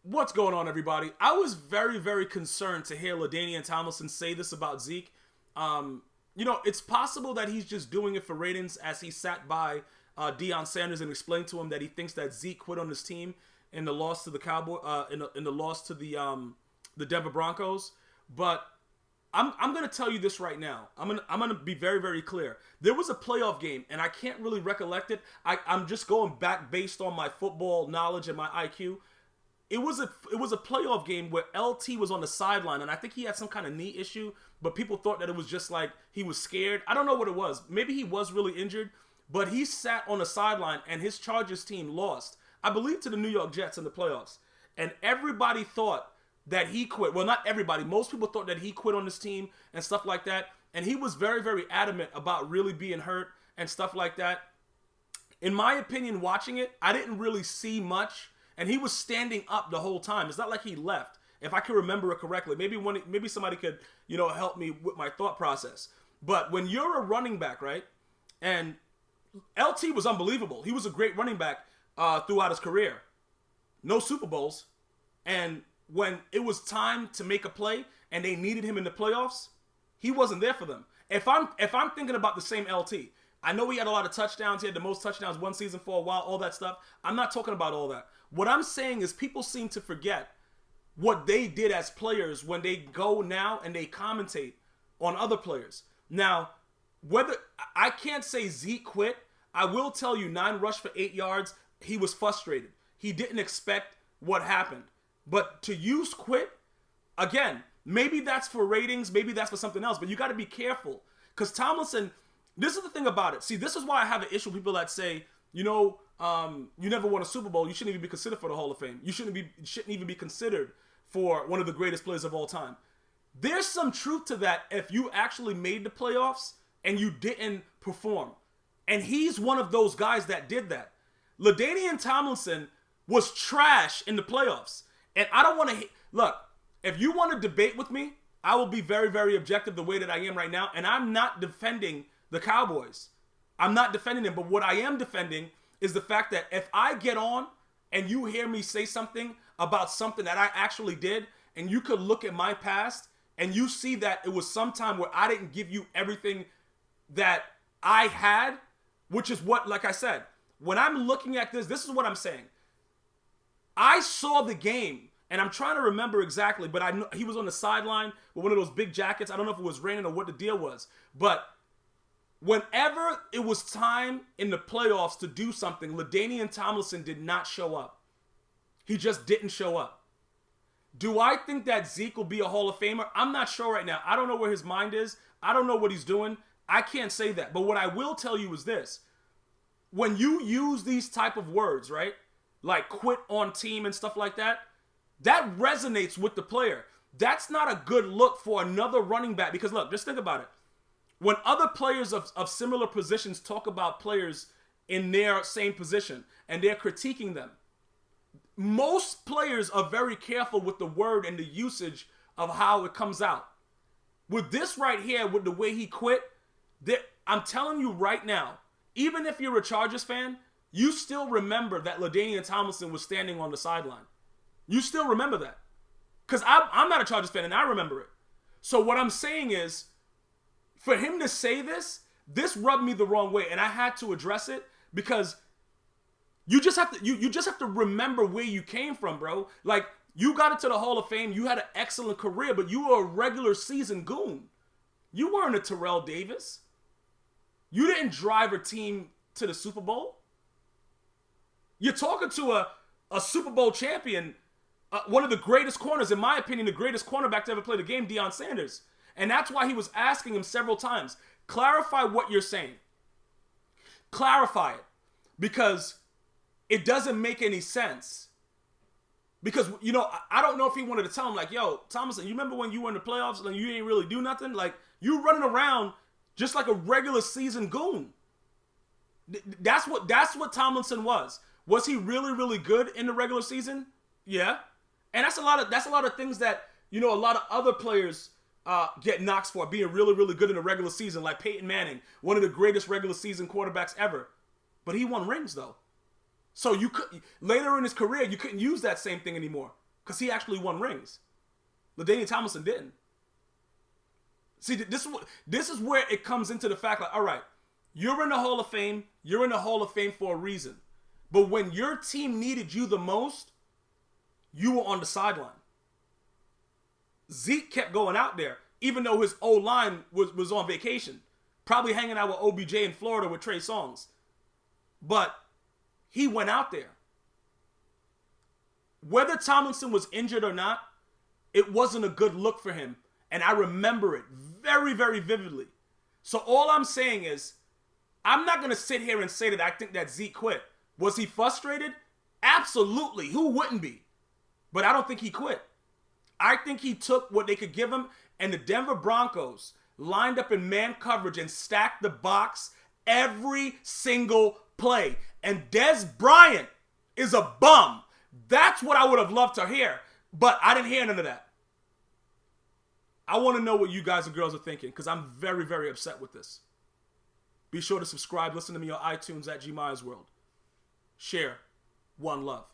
What's going on, everybody? I was very, very concerned to hear LaDainian Tomlinson say this about Zeke. It's possible that he's just doing it for ratings, as he sat by Deion Sanders and explained to him that he thinks that Zeke quit on his team in the loss to the in the loss to the Denver Broncos. But I'm gonna tell you this right now. I'm gonna be very, very clear. There was a playoff game, and I can't really recollect it. I'm just going back based on my football knowledge and my IQ. It was a playoff game where LT was on the sideline, and I think he had some kind of knee issue, but people thought that it was just like he was scared. I don't know what it was. Maybe he was really injured, but he sat on the sideline, and his Chargers team lost, I believe, to the New York Jets in the playoffs. And everybody thought that he quit. Well, not everybody. Most people thought that he quit on his team and stuff like that. And he was very, very adamant about really being hurt and stuff like that. In my opinion, watching it, I didn't really see much. And he was standing up the whole time. It's not like he left, if I can remember it correctly. Maybe somebody could, help me with my thought process. But when you're a running back, right? And LT was unbelievable. He was a great running back throughout his career. No Super Bowls. And when it was time to make a play and they needed him in the playoffs, he wasn't there for them. If I'm thinking about the same LT, I know he had a lot of touchdowns. He had the most touchdowns one season for a while, all that stuff. I'm not talking about all that. What I'm saying is people seem to forget what they did as players when they go now and they commentate on other players. Now, whether I can't say Zeke quit, I will tell you 9 rush for 8 yards. He was frustrated. He didn't expect what happened. But to use quit, again, maybe that's for ratings, maybe that's for something else, but you got to be careful. Because Tomlinson, this is the thing about it. See, this is why I have an issue with people that say, you never won a Super Bowl, you shouldn't even be considered for the Hall of Fame. You shouldn't even be considered for one of the greatest players of all time. There's some truth to that if you actually made the playoffs and you didn't perform. And he's one of those guys that did that. LaDainian Tomlinson was trash in the playoffs. And I don't want to... Look, if you want to debate with me, I will be very, very objective the way that I am right now. And I'm not defending the Cowboys. I'm not defending them. But what I am defending is the fact that if I get on and you hear me say something about something that I actually did, and you could look at my past and you see that it was some time where I didn't give you everything that I had, which is what, like I said, when I'm looking at this is what I'm saying. I saw the game, and I'm trying to remember exactly, but I know he was on the sideline with one of those big jackets. I don't know if it was raining or what the deal was, but whenever it was time in the playoffs to do something, LaDainian Tomlinson did not show up. He just didn't show up. Do I think that Zeke will be a Hall of Famer? I'm not sure right now. I don't know where his mind is. I don't know what he's doing. I can't say that. But what I will tell you is this. When you use these type of words, right, like quit on team and stuff like that, that resonates with the player. That's not a good look for another running back. Because look, just think about it. When other players of similar positions talk about players in their same position and they're critiquing them, most players are very careful with the word and the usage of how it comes out. With this right here, with the way he quit, I'm telling you right now, even if you're a Chargers fan, you still remember that LaDainian Tomlinson was standing on the sideline. You still remember that. Because I'm not a Chargers fan and I remember it. So what I'm saying is, for him to say this rubbed me the wrong way, and I had to address it because you just have to remember where you came from, bro. Like, you got into the Hall of Fame, you had an excellent career, but you were a regular season goon. You weren't a Terrell Davis. You didn't drive a team to the Super Bowl. You're talking to a Super Bowl champion, one of the greatest corners, in my opinion, the greatest cornerback to ever play the game, Deion Sanders. And that's why he was asking him several times, clarify what you're saying. Clarify it. Because it doesn't make any sense. Because, I don't know if he wanted to tell him, like, yo, Tomlinson, you remember when you were in the playoffs and you didn't really do nothing? Like, you running around just like a regular season goon. That's what Tomlinson was. Was he really, really good in the regular season? Yeah. And that's a lot of things that, a lot of other players get knocks for, being really, really good in the regular season, like Peyton Manning, one of the greatest regular season quarterbacks ever. But he won rings, though. So later in his career, you couldn't use that same thing anymore because he actually won rings. LaDainian Tomlinson didn't. See, this is where it comes into the fact, like, all right, you're in the Hall of Fame. You're in the Hall of Fame for a reason. But when your team needed you the most, you were on the sideline. Zeke kept going out there, even though his O-line was on vacation. Probably hanging out with OBJ in Florida with Trey Songz. But he went out there. Whether Tomlinson was injured or not, it wasn't a good look for him. And I remember it very, very vividly. So all I'm saying is, I'm not going to sit here and say that I think that Zeke quit. Was he frustrated? Absolutely. Who wouldn't be? But I don't think he quit. I think he took what they could give him, and the Denver Broncos lined up in man coverage and stacked the box every single play. And Dez Bryant is a bum. That's what I would have loved to hear, but I didn't hear none of that. I want to know what you guys and girls are thinking, because I'm very, very upset with this. Be sure to subscribe. Listen to me on iTunes at GmiasWorld. Share. One love.